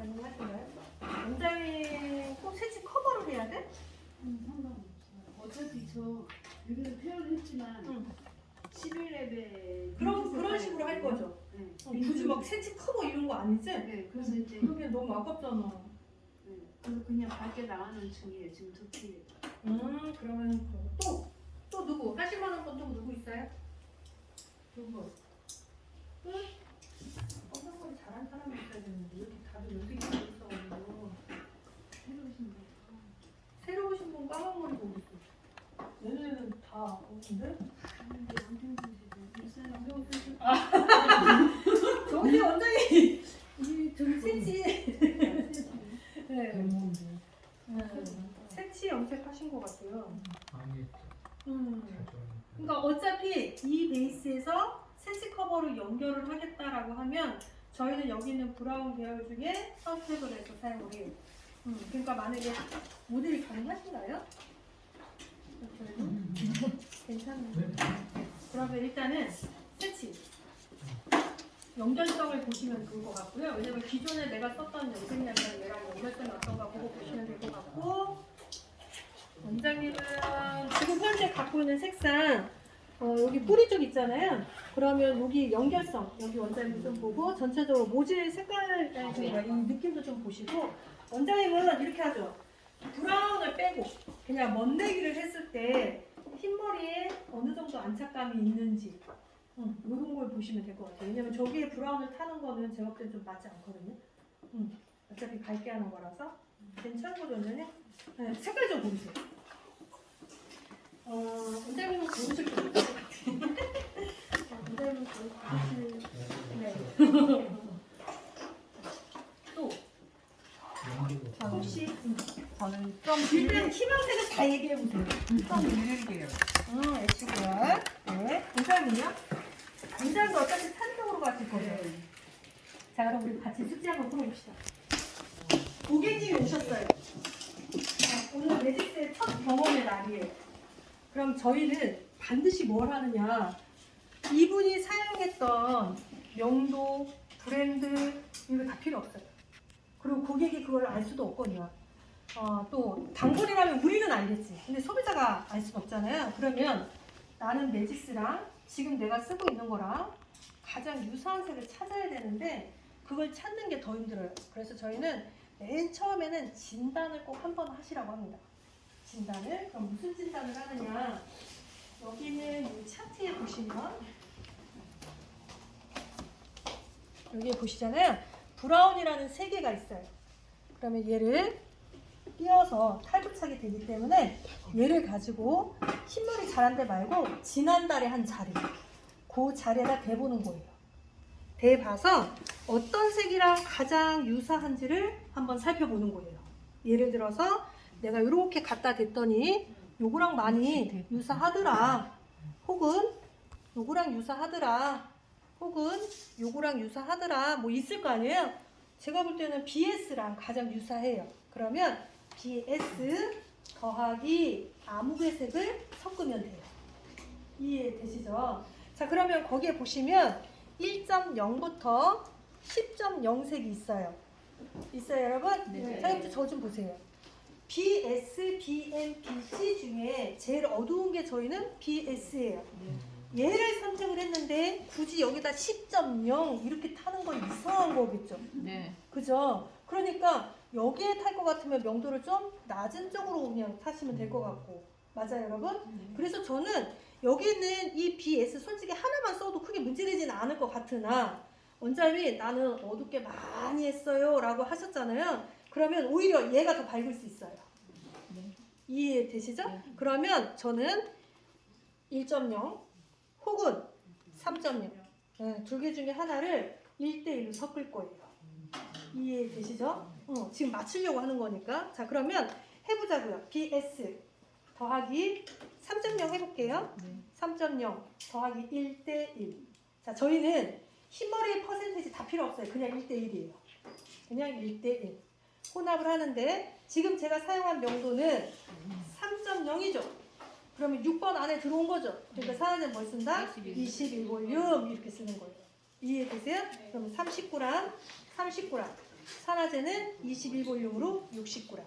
가능하신가요? 원장님 꼭 새치 커버를 해야 돼? 상관없어요. 어차피 저 여기서 표현을 했지만 응. 11렙에 그런 식으로 할 거죠? 네. 굳이 막 새치 커버 이런 거 아니지? 네. 그래서 이제 그러기엔 너무 아깝잖아. 네. 그래서 그냥 밖에 나가는 중이에요. 지금 두피. 그러면 또 누구? 하실만한 분 또 누구 있어요? 누구? 응? 뻔뻔거리 잘하는 사람이 있어야 되는데 이렇게 다들 연습이 잘 있어가지고 새로우신 분. 새로 오신 분 까만 머리 보고 있어. 얘네는 다 없는데? 근데 엄청 쓰시죠. 안경 쓰시. 저기 원장님 저기 새치. 네. 새치 염색하신 것 같아요. 그러니까 어차피 이 베이스에서 새치 커버로 연결을 하겠다라고 하면 저희는 여기 있는 브라운 계열 중에 선택을 해서 사용을 해요. 그러니까 만약에 모델이 가능하신가요? 괜찮은데. 그러면 일단은 새치 연결성을 보시면 좋을 것 같고요. 왜냐면 기존에 내가 썼던 염색약이랑 얘랑 연결성이 어떤가 보고 보시면 될 것 같고, 원장님은 지금 현재 갖고 있는 색상 여기 뿌리 쪽 있잖아요. 그러면 여기 연결성, 여기 원장님 좀 보고 전체적으로 모질 색깔 이 느낌도 좀 보시고, 원장님은 이렇게 하죠. 브라운을 빼고 그냥 멋내기를 했을 때 흰머리에 어느 정도 안착감이 있는지 이런 걸 보시면 될 것 같아요. 왜냐면 저기에 브라운을 타는 거는 제가 볼 땐 좀 맞지 않거든요. 어차피 밝게 하는 거라서 괜찮은 거죠, 원장님? 네, 색깔 좀 보세요. 원장님은 고르실 것 같아요. 원장님은 고르실. 네. 또 혹시 저는 좀 일단 희망색을 다 얘기해 보세요. 비밀게요. 애쉬고요. 네. 원장님요? 원장도 어차피 탄성으로 가실 거예요. 자, 그럼 우리 같이 숙제 한번 풀어봅시다. 고객님이 오셨어요. 오늘 매직스의 첫 경험의 날이에요. 그럼 저희는 반드시 뭘 하느냐? 이분이 사용했던 명도, 브랜드 이거 다 필요 없어요. 그리고 고객이 그걸 알 수도 없거든요. 또 단골이라면 우리는 알겠지. 근데 소비자가 알 수는 없잖아요. 그러면 나는 매직스랑 지금 내가 쓰고 있는 거랑 가장 유사한 색을 찾아야 되는데 그걸 찾는 게 더 힘들어요. 그래서 저희는 맨 처음에는 진단을 꼭 한번 하시라고 합니다. 진단을. 그럼 무슨 진단을 하느냐? 여기는 이 차트에 보시면 여기에 보시잖아요. 브라운이라는 세 개가 있어요. 그러면 얘를 띄어서 탈부착이 되기 때문에 얘를 가지고 흰머리 자란데 말고 지난달에 한 자리, 그 자리에다 대보는 거예요. 대봐서 어떤 색이랑 가장 유사한지를 한번 살펴보는 거예요. 예를 들어서 내가 이렇게 갖다 댔더니 요거랑 많이 유사하더라, 혹은 요거랑 유사하더라, 혹은 요거랑 유사하더라, 뭐 있을 거 아니에요. 제가 볼 때는 BS랑 가장 유사해요. 그러면 BS 더하기 아무개색을 섞으면 돼요. 이해되시죠? 자, 그러면 거기에 보시면 1.0부터 10.0색이 있어요. 있어요, 여러분? 네. 자, 이제 저 좀 보세요. BS, BM, BC 중에 제일 어두운 게 저희는 BS예요. 얘를 선택을 했는데 굳이 여기다 10.0 이렇게 타는 건 이상한 거겠죠? 네. 그죠? 그러니까 여기에 탈 것 같으면 명도를 좀 낮은 쪽으로 그냥 타시면 될 것 같고. 맞아요, 여러분? 그래서 저는 여기 있는 이 BS 솔직히 하나만 써도 크게 문제되지는 않을 것 같으나 원장님이 나는 어둡게 많이 했어요 라고 하셨잖아요. 그러면 오히려 얘가 더 밝을 수 있어요. 이해되시죠? 그러면 저는 1.0 혹은 3.0 두 개 중에 하나를 1대1로 섞을 거예요. 이해되시죠? 지금 맞추려고 하는 거니까. 자, 그러면 해보자고요. BS 더하기 3.0 해볼게요. 3.0 더하기 1대1. 자, 저희는 흰머리의 퍼센테이지 다 필요 없어요. 그냥 1대1이에요. 그냥 1대1. 혼합을 하는데 지금 제가 사용한 명도는 3.0이죠. 그러면 6번 안에 들어온 거죠. 그러니까 사연은 뭘 쓴다? 21볼륨 이렇게 쓰는 거예요. 이해되세요? 그러면 30g, 30g. 산화제는 21볼륨으로 60g.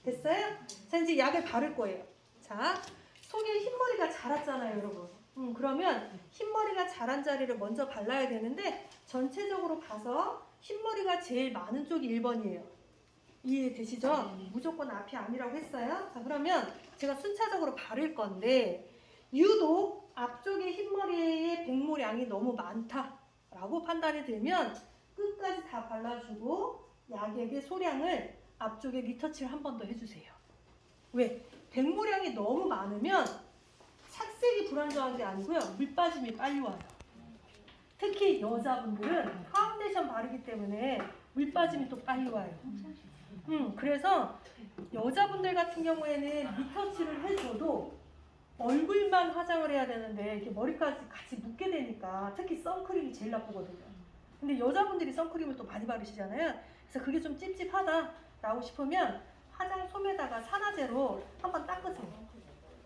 됐어요? 자, 이제 약을 바를 거예요. 자, 속에 흰머리가 자랐잖아요, 여러분. 그러면 흰머리가 자란 자리를 먼저 발라야 되는데 전체적으로 봐서 흰머리가 제일 많은 쪽이 1번이에요. 이해되시죠? 무조건 앞이 아니라고 했어요. 자, 그러면 제가 순차적으로 바를 건데 유독 앞쪽에 흰머리에 백모량이 너무 많다라고 판단이 들면 끝까지 다 발라주고 약액의 소량을 앞쪽에 리터치를 한 번 더 해주세요. 왜? 백모량이 너무 많으면 착색이 불안정한 게 아니고요. 물 빠짐이 빨리 와요. 특히 여자분들은 파운데이션 바르기 때문에 물 빠짐이 또 빨리 와요. 그래서 여자분들 같은 경우에는 리터치를 해줘도 얼굴만 화장을 해야 되는데 이렇게 머리까지 같이 묻게 되니까 특히 선크림이 제일 나쁘거든요. 근데 여자분들이 선크림을 또 많이 바르시잖아요. 그래서 그게 좀 찝찝하다라고 싶으면 화장솜에다가 산화제로 한번 닦으세요.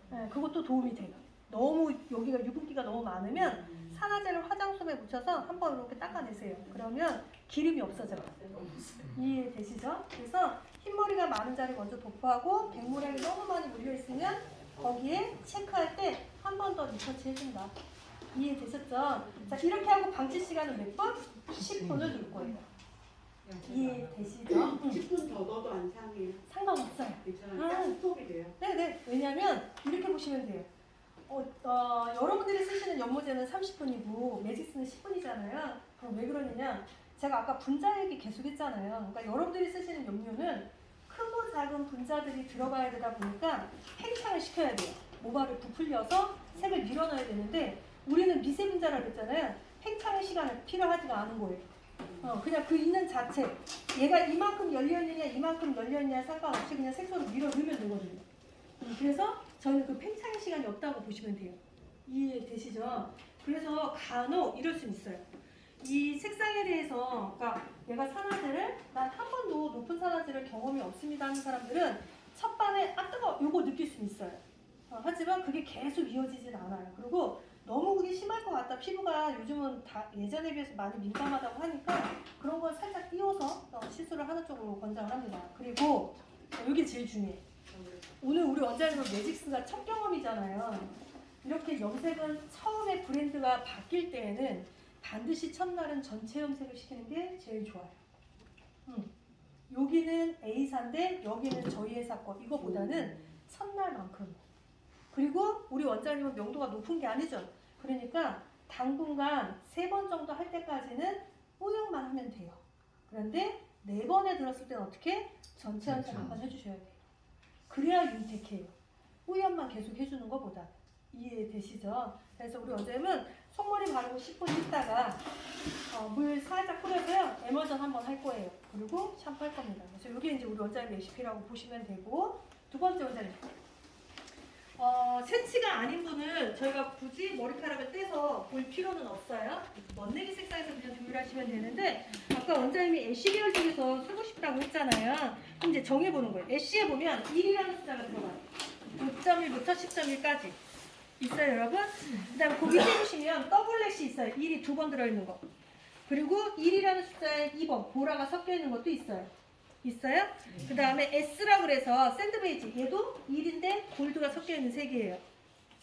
네, 그것도 도움이 돼요. 너무 여기가 유분기가 너무 많으면 산화제를 화장솜에 묻혀서 한번 이렇게 닦아내세요. 그러면 기름이 없어져요. 이해되시죠? 그래서 흰머리가 많은 자리 먼저 도포하고 백모량이 너무 많이 물려있으면 거기에 체크할 때 한 번 더 리터치 해준다. 이해되셨죠? 자, 이렇게 하고 방치 시간은 몇 분? 10분을 둘 거예요. 이해되시죠? 10분 더 넣어도 안 상해요. 상관없어요. 괜찮아요. 딱 스톱이 돼요. 네네. 왜냐면 이렇게 보시면 돼요. 여러분들이 쓰시는 연모제는 30분이고 매직스는 10분이잖아요. 그럼 왜 그러느냐? 제가 아까 분자액이 계속 했잖아요. 그러니까 여러분들이 쓰시는 염료는 크고 작은 분자들이 들어가야 되다 보니까 팽창을 시켜야 돼요. 모발을 부풀려서 색을 밀어넣어야 되는데 우리는 미세 분자라고 했잖아요. 팽창의 시간이 필요하지가 않은 거예요. 그냥 그 있는 자체 얘가 이만큼 열려있느냐 이만큼 열려있느냐 상관없이 그냥 색소를 밀어 넣으면 되거든요. 그래서 저는 그 팽창의 시간이 없다고 보시면 돼요. 이해되시죠? 그래서 간혹 이럴 수 있어요. 이 색상에 대해서 그러니까 내가 산화제를 난 한 번도 높은 산화제를 경험이 없습니다 하는 사람들은 첫 반에 아 뜨거 요거 느낄 수 있어요. 하지만 그게 계속 이어지진 않아요. 그리고 너무 그게 심할 것 같다. 피부가 요즘은 다 예전에 비해서 많이 민감하다고 하니까 그런 걸 살짝 띄워서 시술을 하는 쪽으로 권장을 합니다. 그리고 이게 제일 중요해. 오늘 우리 원장님은 매직스가 첫 경험이잖아요. 이렇게 염색은 처음에 브랜드가 바뀔 때에는 반드시 첫날은 전체 염색을 시키는 게 제일 좋아요. 여기는 A사인데 여기는 저희 회사 거 이거보다는 첫날만큼. 그리고 우리 원장님은 명도가 높은 게 아니죠. 그러니까 당분간 3번 정도 할 때까지는 뿌용만 하면 돼요. 그런데 4번에 들었을 때는 어떻게? 전체 염색 한번 해주셔야 돼요. 그래야 윤택해요. 뿌염만 계속 해주는 것보다. 이해되시죠? 그래서 우리 원장님은 속머리 바르고 10분 있다가 물 살짝 뿌려서요 에머전 한번 할 거예요. 그리고 샴푸 할 겁니다. 그래서 이게 이제 우리 원장님 레시피라고 보시면 되고, 두 번째 원장님 새치가 아닌 분은 저희가 굳이 머리카락을 떼서 볼 필요는 없어요. 멋내기 색상에서 그냥 조율하시면 되는데 아까 원장님이 애쉬 계열 중에서 쓰고 싶다고 했잖아요. 그럼 이제 정해보는 거예요. 애쉬에 보면 1이라는 숫자가 들어가요. 6.1부터 10.1까지 있어요, 여러분? 그 다음에 거기 해보시면 더블렛이 있어요. 1이 2번 들어있는 거. 그리고 1이라는 숫자에 2번, 보라가 섞여있는 것도 있어요. 있어요? 그 다음에 S라고 그래서 샌드베이지, 얘도 1인데 골드가 섞여있는 색이에요.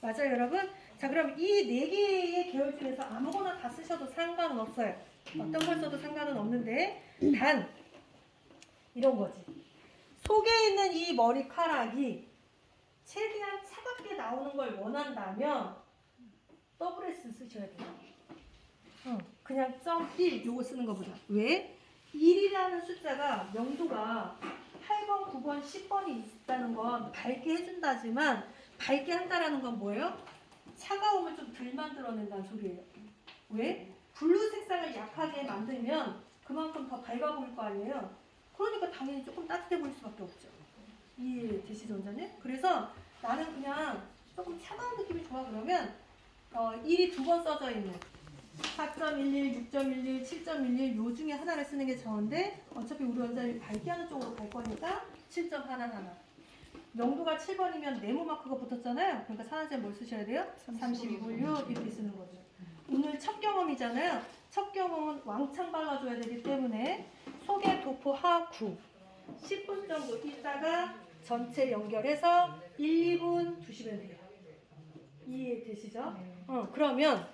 맞아요, 여러분? 자, 그럼 이 4개의 계열 중에서 아무거나 다 쓰셔도 상관은 없어요. 어떤 걸 써도 상관은 없는데 단 이런 거지. 속에 있는 이 머리카락이 최대한 차갑게 나오는 걸 원한다면 더블 S 쓰셔야 돼요. 그냥 .1 요거 쓰는 것보다. 왜? 1이라는 숫자가 명도가 8번, 9번, 10번이 있다는 건 밝게 해준다지만 밝게 한다라는 건 뭐예요? 차가움을 좀 덜 만들어낸다는 소리예요. 왜? 블루 색상을 약하게 만들면 그만큼 더 밝아 보일 거 아니에요? 그러니까 당연히 조금 따뜻해 보일 수밖에 없죠. 이해되시죠, 원장님? 그래서 나는 그냥 조금 차가운 느낌이 좋아 그러면 1이 2번 써져 있는 4.11, 6.11, 7.11 요 중에 하나를 쓰는 게 좋은데 어차피 우리 원장님이 밝게 하는 쪽으로 갈 거니까 7.11 명도가 7번이면 네모 마크가 붙었잖아요. 그러니까 산화제 뭘 쓰셔야 돼요? 32볼륨 이렇게 쓰는 거죠. 오늘 첫 경험이잖아요. 첫 경험은 왕창 발라줘야 되기 때문에 속에 도포하 9. 10분 정도 있다가 전체 연결해서 1, 2분 두시면 돼요. 이해되시죠? 그러면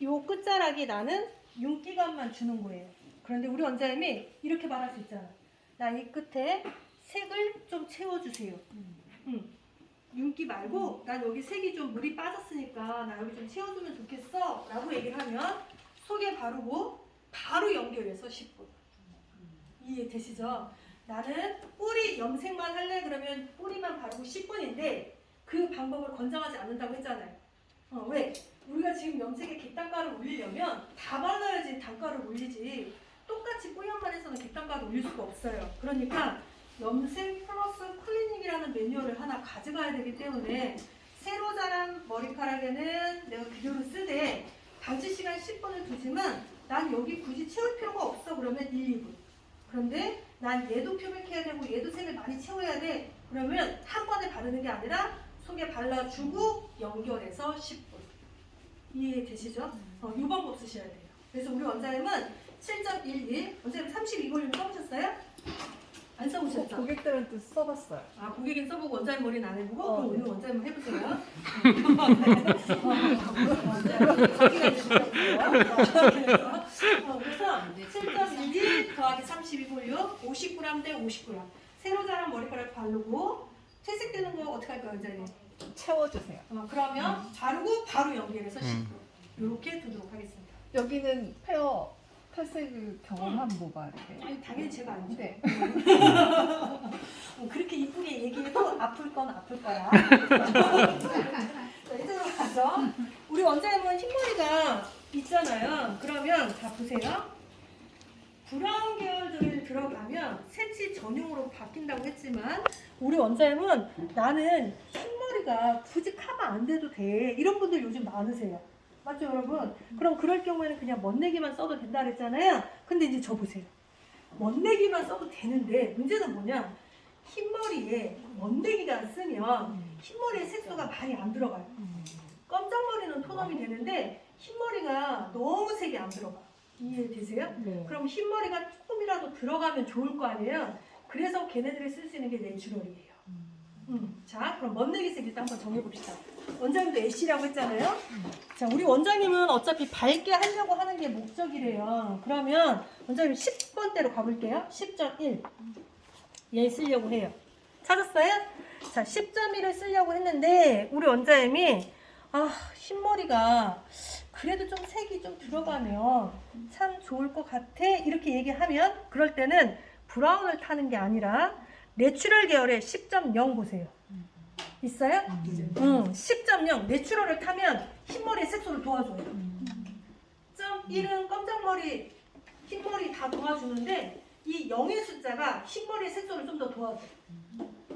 요 끝자락이 나는 윤기감만 주는 거예요. 그런데 우리 원장님이 이렇게 말할 수 있잖아. 나 이 끝에 색을 좀 채워주세요. 윤기 말고 난 여기 색이 좀 물이 빠졌으니까 나 여기 좀 채워주면 좋겠어 라고 얘기를 하면 속에 바르고 바로 연결해서 10분. 이해되시죠? 나는 뿌리 염색만 할래 그러면 뿌리만 바르고 10분인데 그 방법을 권장하지 않는다고 했잖아요. 왜? 우리가 지금 염색에 객단가를 올리려면 다 발라야지 단가를 올리지 똑같이 뿌리만 해서는 객단가를 올릴 수가 없어요. 그러니까 염색 플러스 클리닝이라는 매뉴얼을 하나 가져가야 되기 때문에 새로 자란 머리카락에는 내가 그대로 쓰되 방치 시간 10분을 두지만 난 여기 굳이 채울 필요가 없어 그러면 1, 2분. 그런데 난 얘도 표백해야 되고 얘도 색을 많이 채워야 돼 그러면 한 번에 바르는 게 아니라 속에 발라주고 연결해서 10분. 이해되시죠? 이 방법 쓰셔야 돼요. 그래서 우리 원장님은 7.11 원장님 32볼륨 써보셨어요? 안 써보셨죠? 고객들한테 써봤어요. 아, 고객은 써보고 원장님 머리는 안 해보고? 그럼 네. 오늘 원장님 해보세요. 그래서 7.11 더하기 32볼륨 50g 대 50g 새로 자란 머리카락 바르고 퇴색되는 거 어떻게 할까요, 원장님? 채워주세요. 그러면 바르고 바로 연결해서 10분 이렇게 두도록 하겠습니다. 여기는 탈색을 경험한 뭐가 이렇게. 아니, 당연히 제가 아니죠. 네. 그렇게 이쁘게 얘기해도 아플 건 아플 거야. 자, 이쪽으로 가서 우리 원장님은 흰머리가 있잖아요. 그러면 자 보세요. 브라운 계열들을 들어가면 색치 전용으로 바뀐다고 했지만 우리 원장님은 나는 흰머리가 굳이 카바 안 돼도 돼. 이런 분들 요즘 많으세요. 맞죠 여러분? 그럼 그럴 경우에는 그냥 멋내기만 써도 된다 그랬잖아요. 근데 이제 저 보세요. 멋내기만 써도 되는데 문제는 뭐냐? 흰머리에 멋내기가 쓰면 흰머리에 색소가 많이 안 들어가요. 검정머리는 톤업이 되는데 흰머리가 너무 색이 안 들어가. 이해되세요? 네. 그럼 흰머리가 조금이라도 들어가면 좋을 거 아니에요? 그래서 걔네들이 쓸 수 있는 게 내추럴이에요. 자, 그럼 멋내기색 일단 한번 정해봅시다. 원장님도 애쉬라고 했잖아요. 자, 우리 원장님은 어차피 밝게 하려고 하는 게 목적이래요. 그러면 원장님 10번대로 가볼게요. 10.1 얘 쓰려고 해요. 찾았어요? 자, 10.1을 쓰려고 했는데 우리 원장님이 흰머리가 그래도 좀 색이 좀 들어가면 참 좋을 것 같아 이렇게 얘기하면 그럴 때는 브라운을 타는 게 아니라 내추럴 계열의 10.0 보세요. 있어요? 10.0 내추럴을 타면 흰머리의 색소를 도와줘요. 1은 검정머리, 흰머리 다 도와주는데 이 0의 숫자가 흰머리의 색소를 좀 더 도와줘요.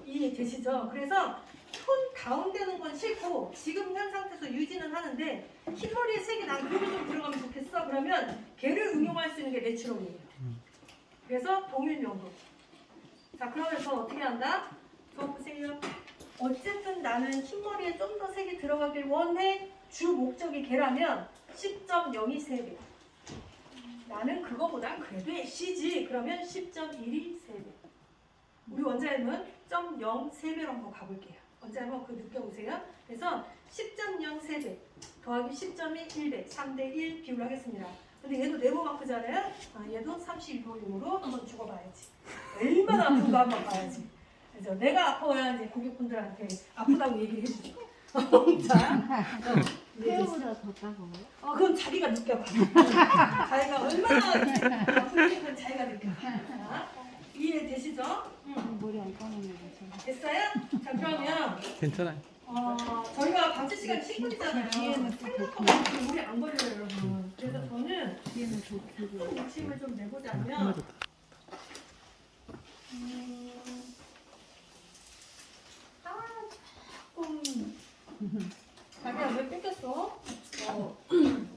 이해되시죠? 그래서 톤 다운되는 건 싫고 지금 현 상태에서 유지는 하는데 흰머리의 색이 난 그래도 좀 들어가면 좋겠어. 그러면 걔를 응용할 수 있는 게 내추럴이에요. 그래서 동일 명도. 자, 그러면 저 어떻게 한다? 저 보세요. 어쨌든 나는 흰머리에 좀 더 색이 들어가길 원해. 주 목적이 걔라면 10.0이 3배. 나는 그거보단 그래도 애쉬지. 그러면 10.1이 3배. 우리 원장님은 0.0 3배로 한번 가볼게요. 원장님 그거 느껴보세요. 그래서 10.0 3배 더하기 10.1 1배 3대1 비율로 하겠습니다. 근데 얘도 네모 마크잖아요. 얘도 32볼륨으로 한번 죽어봐야지. 얼마나 아픈가 한번 봐야지. 그래서 내가 아파야 이제 고객분들한테 아프다고 얘기를 해주죠. 자, 폐우보다 더 따가워요? 그건 자기가 느껴봐. 자기가 얼마나 아픈지 그건 자기가 느껴봐. 자, 이해되시죠? 머리 안 감으면 괜찮아. 됐어요? 자, 그러면 괜찮아요. 저희가 방치 시간 10분이잖아요. 뒤에는 생각보다 물이 안 걸려요, 여러분. 그래서 저는 뒤에는 좁히고. 욕심을 좀 내보자면 조금 자기야 왜 뺏겼어?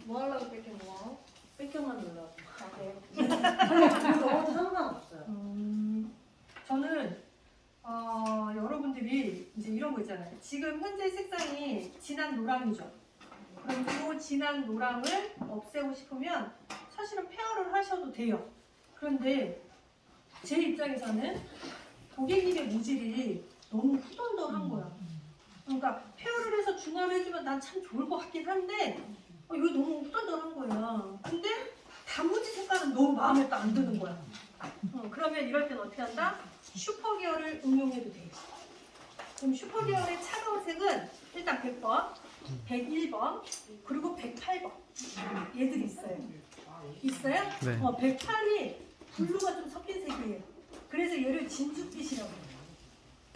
뭐 하려고 뺏긴 거야? 뺏겨만 놀라. 넣어도 상관없어요. 저는 여러분들이 이제 이런 거 있잖아요. 지금 현재 색상이 진한 노랑이죠. 그럼 그 진한 노랑을 없애고 싶으면 사실은 페어를 하셔도 돼요. 그런데 제 입장에서는 고객님의 모질이 너무 후덜덜한 거야. 그러니까 페어를 해서 중화를 해주면 난 참 좋을 것 같긴 한데 이거 너무 후덜덜한 거야. 근데 단무지 색깔은 너무 마음에 또 안 드는 거야. 그러면 이럴 땐 어떻게 한다? 슈퍼 계열을 응용해도 돼요. 그럼 슈퍼 계열의 차가운 색은 일단 100번, 101번, 그리고 108번 얘들이 있어요. 있어요? 네. 108이 블루가 좀 섞인 색이에요. 그래서 얘를 진주빛이라고 해요.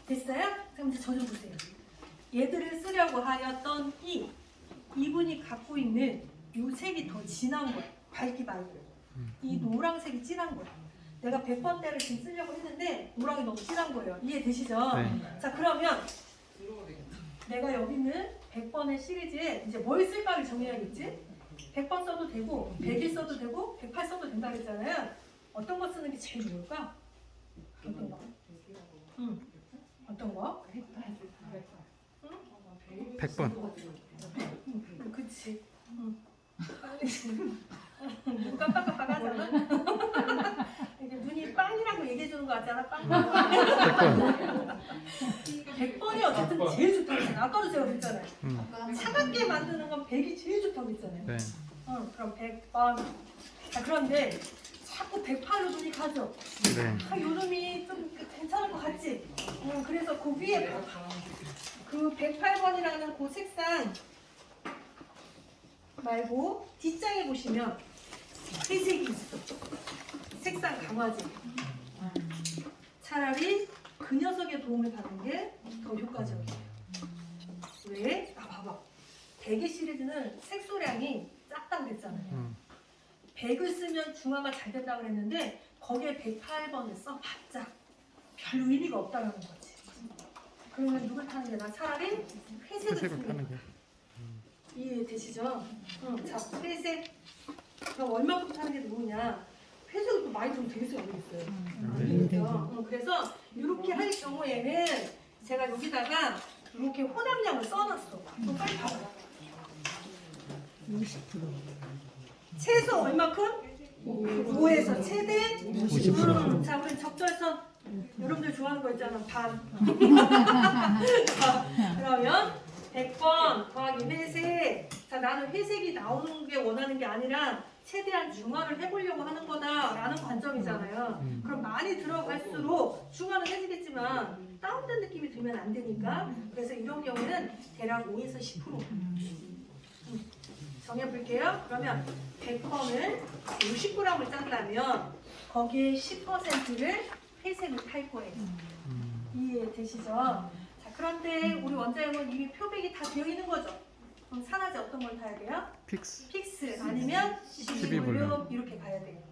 됐어요? 그럼 이제 저 좀 보세요. 얘들을 쓰려고 하였던 이분이 갖고 있는 이 색이 더 진한 거예요. 밝기 말고. 이 노란색이 진한 거예요. 내가 100번대를 지금 쓰려고 했는데 노랑이 너무 진한 거예요. 이해되시죠? 네. 자, 그러면 내가 여기 있는 100번의 시리즈에 이제 뭘 쓸까를 정해야겠지? 100번 써도 되고 101 써도 되고 108 써도 된다 그랬잖아요. 어떤 거 쓰는 게 제일 좋을까? 어떤 거? 어떤 거? 100번. 그치. 눈 깜빡깜빡하잖아. 이게 눈이 빵이라고 얘기해 주는 거 같잖아. 빵. 100번이 어쨌든 제일 좋다고 했잖아. 아까도 제가 그랬잖아요. 차갑게 만드는 건 100이 제일 좋다고 했잖아요. 네. 그럼 100번. 자, 그런데 자꾸 108로 눈이 가죠. 네. 요즘이 좀 괜찮을 것 같지? 그래서 그 위에 그 108번이라는 그 색상 말고 뒷장에 보시면 회색이 있어. 색상 강화제. 차라리 그 녀석의 도움을 받는 게 더 효과적이에요. 왜? 봐봐. 100의 시리즈는 색소량이 짝당됐잖아요. 100을 쓰면 중화가 잘 된다고 그랬는데 거기에 108번을 써봤자 별 의미가 없다는 거지. 그러면 누굴 타는 게 나 차라리 회색을 회색을 쓰는 타는 게. 이해되시죠? 자, 회색. 그럼 얼마큼 타는 게 좋으냐? 회색을 또 많이 좀 되게 모르겠어요. 그래서 이렇게 할 경우에는 제가 여기다가 이렇게 혼합량을 써놨어. 그럼 빨리 봐봐. 50%. 최소 얼마큼? 5에서 최대 50%. 자, 우리 적절선. 여러분들 좋아하는 거 있잖아. 반. 자, 그러면 100번 더하기 회색. 자, 나는 회색이 나오는 게 원하는 게 아니라 최대한 중화를 해보려고 하는 거다라는 관점이잖아요. 그럼 많이 들어갈수록 중화는 해지겠지만 다운된 느낌이 들면 안 되니까. 그래서 이런 경우는 대략 5에서 10%. 정해볼게요. 그러면 100번을 50g을 짠다면 거기에 10%를 회색을 탈 거예요. 이해되시죠? 자, 그런데 우리 원자형은 이미 표백이 다 되어 있는 거죠. 그럼 산화제 어떤 걸 타야 돼요? 픽스. 픽스 아니면 12볼륨 이렇게 가야 돼요.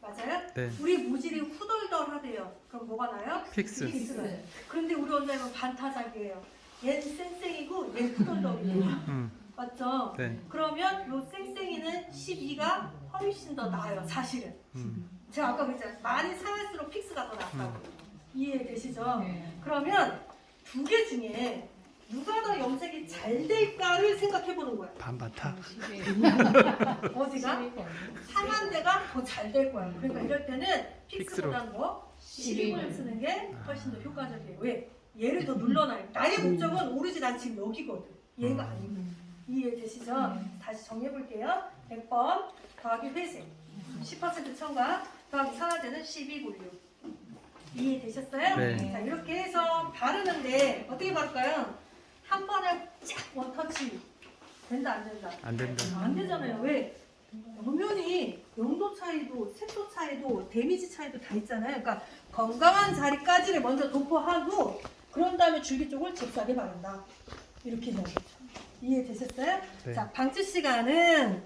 맞아요? 네. 우리 모질이 후덜덜하대요. 그럼 뭐가 나요? 픽스. 픽스가. 그런데 우리 원자형은 반타작이에요. 얘는 쌩쌩이고 얘는 후덜덜이에요. 맞죠? 네. 그러면 요 쌩쌩이는 12가 훨씬 더 나아요. 사실은. 제가 아까 그랬잖아요. 많이 사갈수록 픽스가 더 낫다고. 이해되시죠? 그러면 두 개 중에 누가 더 염색이 잘 될까를 생각해보는 거예요. 반바타. 어디가? 상한 데가 더 잘 될 거야. 그러니까 이럴 때는 픽스보다는 뭐 12를 쓰는 게 훨씬 더 효과적이에요. 왜? 얘를 더 눌러놔요. 나의 목적은 오로지 난 지금 여기거든. 얘가 아니고. 이해되시죠? 다시 정해볼게요. 100번 더하기 회색 10% 첨가 더하기 산화제는 12볼륨. 이해되셨어요? 네. 자, 이렇게 해서 바르는데 어떻게 바를까요? 한 번에 쫙 원터치 된다 안 된다? 안 된다. 안 되잖아요. 왜? 엄연히 영도 차이도 색소 차이도 데미지 차이도 다 있잖아요. 그러니까 건강한 자리까지를 먼저 도포하고 그런 다음에 줄기 쪽을 잽싸게 바른다. 이렇게 해야겠죠. 이해되셨어요? 네. 자, 방치 시간은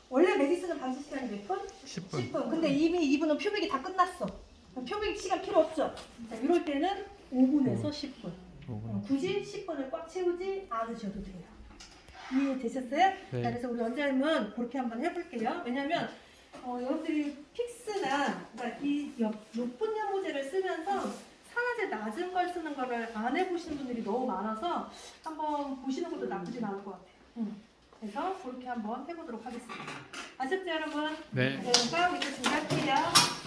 원래 메디스는 방치 시간이 몇 분? 10분. 10분. 근데 이미 이분은 표백이 다 끝났어. 표백 시간 필요 없죠. 자, 이럴 때는 5분에서 10분. 굳이 10분을 꽉 채우지 않으셔도 돼요. 이해되셨어요? 네. 자, 그래서 우리 원장님은 그렇게 한번 해볼게요. 왜냐면 여러분들이 픽스나 그러니까 이 높은 연모제를 쓰면서 산화제 낮은 걸 쓰는 거를 안 해보시는 분들이 너무 많아서 한번 보시는 것도 나쁘진 않을 것 같아요. 그래서 그렇게 한번 해보도록 하겠습니다. 아셨죠, 여러분? 네. 네, 싸움 이제 준비할게요.